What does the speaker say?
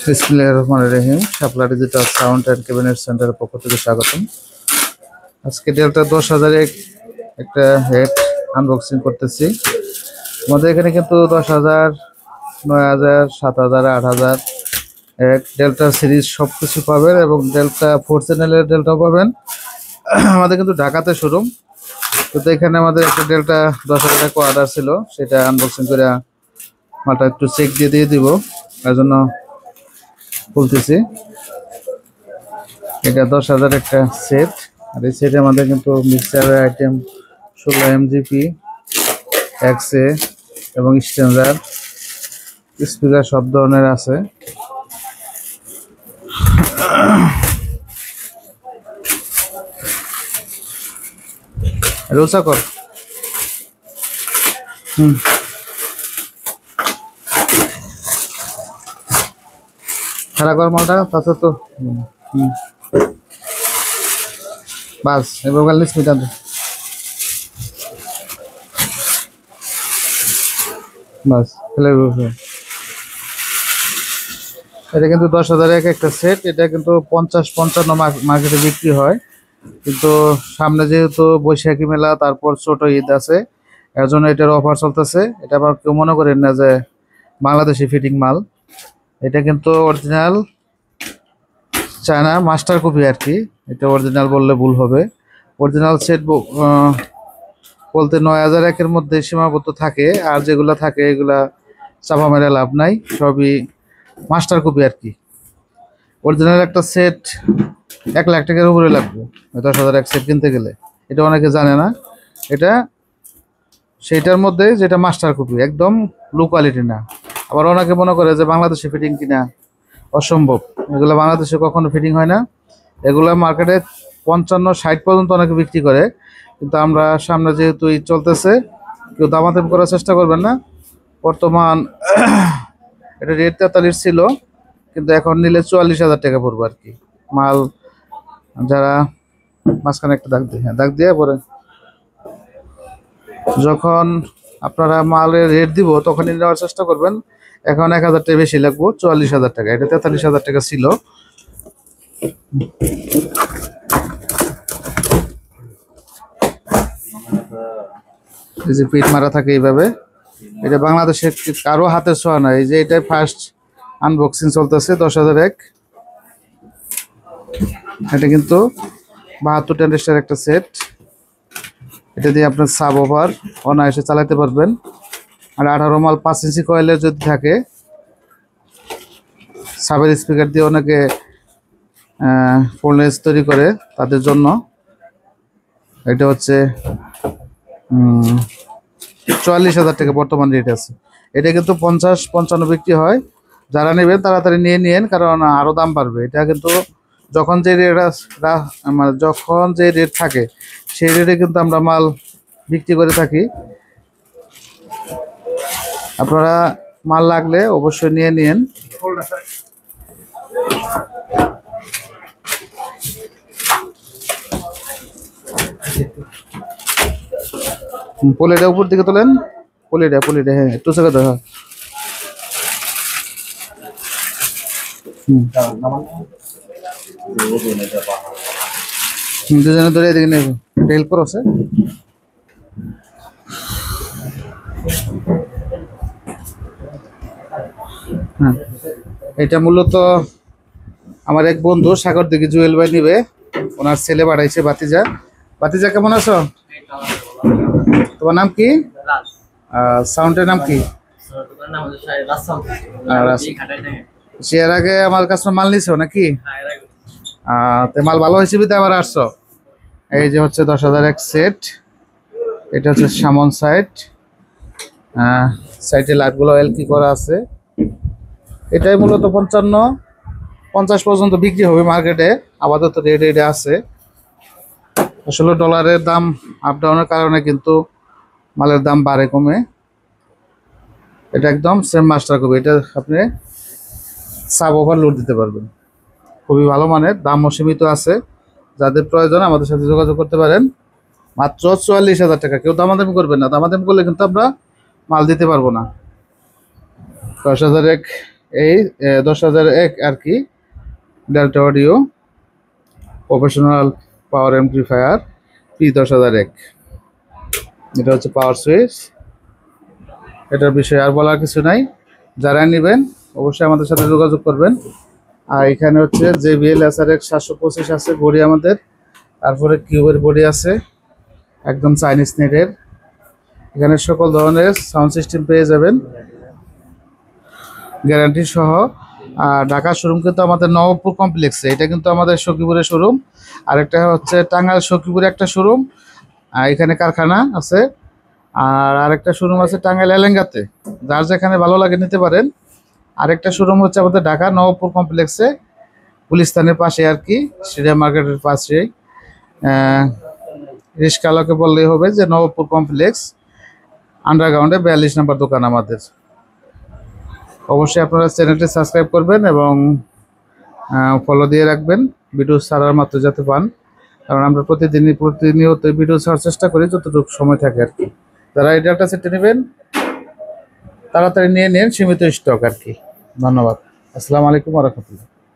বিসমিল্লাহির রহমানির রহিম। শাপলা digital sound and cabinet সেন্টারের পক্ষ থেকে স্বাগতম। আজকে ডেল্টা 10,000 একটা হেড আনবক্সিং করতেছি। আমাদের এখানে কিন্তু 10,000, 9,000, 7,000, 8,000 এক ডেল্টা সিরিজ সব কিছু পাবেন এবং ডেল্টা 4 চ্যানেলের ডেল্টাও পাবেন। আমাদের কিন্তু ঢাকাতে শোরুম, কিন্তু এখানে আমাদের একটা ডেল্টা 10,000 টাকা অর্ডার ছিল, সেটা আনবক্সিং করে মালটা একটু চেক দিয়ে দিব, তার জন্য বলতেছি। এটা 10,000 একটা সেট, আর এই সেটে আমাদের কিন্তু মিক্সারের আইটেম 16 MGP, XA এবং স্ট্যান্ডার্ড স্পিকার সব ধরনের আছে। রোসা কর খারাপ কর মালটা তাতে তো বাস এবার স্মিটান বাস ফেলে। এটা কিন্তু 10,000 একটা সেট। এটা কিন্তু 50-55 মার্কেটে বিক্রি হয়, কিন্তু সামনে যেহেতু বৈশাখী মেলা, তারপর ছোট ঈদ আছে, এর জন্য এটার অফার চলতেছে। এটা আবার কেউ মনে করেন না যে বাংলাদেশি ফিটিং মাল। এটা কিন্তু অরিজিনাল চায়না মাস্টার কপি আর কি। এটা অরিজিনাল বললে ভুল হবে। অরিজিনাল সেট বলতে 9,000 মধ্যে সীমাবদ্ধ থাকে, আর যেগুলো থাকে এগুলা চাপা মেরে লাভ নাই, সবই মাস্টার কপি আর কি। অরিজিনাল একটা সেট 1 লাখ টাকার উপরে লাগবে 10,000 এক সেট কিনতে গেলে। এটা অনেকে জানে না। এটা সেইটার মধ্যে যেটা মাস্টার কপি, একদম লো কোয়ালিটি না। আবার অনেকে মনে করে যে বাংলাদেশে ফিটিং কিনা, অসম্ভব। এগুলো বাংলাদেশে কখনো ফিটিং হয় না। এগুলো মার্কেটে 55-60 পর্যন্ত অনেকে বিক্রি করে, কিন্তু আমরা সামনে যেহেতু ঈদ চলতেছে, কেউ দামাদাম করার চেষ্টা করবেন না। বর্তমান এটা রেট 43 ছিল, কিন্তু এখন নিলে 44,000 টাকা পড়বে আর কি। মাল যারা মাঝখানে একটা দাগ দিয়ে পরে যখন আপনারা মালের রেট দিব তখনই নেওয়ার চেষ্টা করবেন। এখন 1,000 টাকা বেশি লাগবো, 44,000 টাকা। এটা 43,000 টাকা ছিল। এই যে পিট মারা থাকে এইভাবে। এটা বাংলাদেশে কারো হাতে ছোঁয়া নাই। এই যে এটাই ফার্স্ট আনবক্সিং চলতেছে 10,000 এক। এটা কিন্তু 72 ট্রানজিস্টার একটা সেট। এটা দিয়ে আপনার সাব ওভার অনায়াসে চালাতে পারবেন। আর 18 মাল 5 ইঞ্চি কয়েলের যদি থাকে, সাবের স্পিকার দিয়ে অনেকে ফোনলেস তৈরি করে, তাদের জন্য এটা হচ্ছে 44,000 টাকা বর্তমান রেট আছে। এটা কিন্তু 50-55 বিক্রি হয়। যারা নেবেন তাড়াতাড়ি নিয়েন, কারণ আরও দাম বাড়বে। এটা কিন্তু যখন যে রেট মানে যখন যে রেট থাকে সেই রেটে কিন্তু আমরা মাল বিক্রি করে থাকি। আপনারা মাল লাগলে অবশ্যই নিয়েন। পলিটা উপর দিকে তোলেন, পলিটা হ্যাঁ একটু জায়গা দাও। দুজনে ধরে এদিকে নেব, হেল্প করো আছে। হ্যাঁ, এটা মূলত আমার এক বন্ধু সাগর দিকে জুয়েল ভাই নিবে, ওনার ছেলে বাড়াইছে। বাতিজা কেমন আছো? তোমার নাম কি? সাউন্ডের নাম কি? এর আগে আমার কাছে মাল নিছো নাকি? মাল ভালো হয়েছে বিতে আবার আসছো। এই যে হচ্ছে 10,000 এক সেট। এটা হচ্ছে সামন সাইডে লাইটগুলো এলকি করা আছে। এটাই মূলত 55-50 পর্যন্ত বিক্রি হবে মার্কেটে। আপাতত রেটে আছে। আসলে ডলারের দাম আপ ডাউনের কারণে কিন্তু মালের দাম বাড়ে কমে। এটা একদম সেম মাস্টার কপি। এটা আপনি সাব ওভার লোড দিতে পারবেন, খুবই ভালো মানের। দামও সীমিত আছে। যাদের প্রয়োজন আমাদের সাথে যোগাযোগ করতে পারেন। মাত্র 44,000 টাকা। কেউ দামাদামি করবেন না, দামাদামি করলে কিন্তু আমরা মাল দিতে পারবো না। 10,000 এক এই 10,001 আর কি, ডেল্টা অডিও প্রফেশনাল পাওয়ার এমপ্লিফায়ার P10001। এটা হচ্ছে পাওয়ার সুইচ। এটার বিষয়ে আর বলার কিছু নাই, যারা নেবেন অবশ্যই আমাদের সাথে যোগাযোগ করবেন। আর এখানে হচ্ছে JBL SRX 725 আছে বডি আমাদের, তারপরে কিউবের বডি আছে একদম চাইনিজ নেটের। এখানে সকল ধরনের সাউন্ড সিস্টেম পেয়ে যাবেন গ্যারান্টি সহ। আর ঢাকা শোরুম কিন্তু আমাদের নবপুর কমপ্লেক্সে, এটা কিন্তু আমাদের সখীপুরের শোরুম। আরেকটা হচ্ছে টাঙ্গাইল সখীপুরে একটা শোরুম, আর এখানে কারখানা আছে। আর আরেকটা শোরুম আছে টাঙ্গাইল এলেঙ্গাতে, যার যেখানে ভালো লাগে নিতে পারেন। আরেকটা শোরুম হচ্ছে আমাদের ঢাকা নবপুর কমপ্লেক্সে, গুলিস্তানের পাশে আর কি, স্টেডিয়াম মার্কেটের পাশেই। রিস্কালকে বললেই হবে যে নবপুর কমপ্লেক্স আন্ডারগ্রাউন্ডে 42 নম্বর দোকান আমাদের। অবশ্যই আপনারা চ্যানেলটি সাবস্ক্রাইব করবেন এবং ফলো দিয়ে রাখবেন, ভিডিও ছাড়ার মাত্র যাতে পান। কারণ আমরা প্রতিনিয়ত ভিডিও ছাড়ার চেষ্টা করি যতটুকু সময় থাকে আর কি। যারা এই ডেল্টা সেটটি নেবেন তাড়াতাড়ি নিয়ে নেন, সীমিত স্টক আর কি। ধন্যবাদ। আসসালামু আলাইকুম ওয়া রাহমাতুল্লাহ।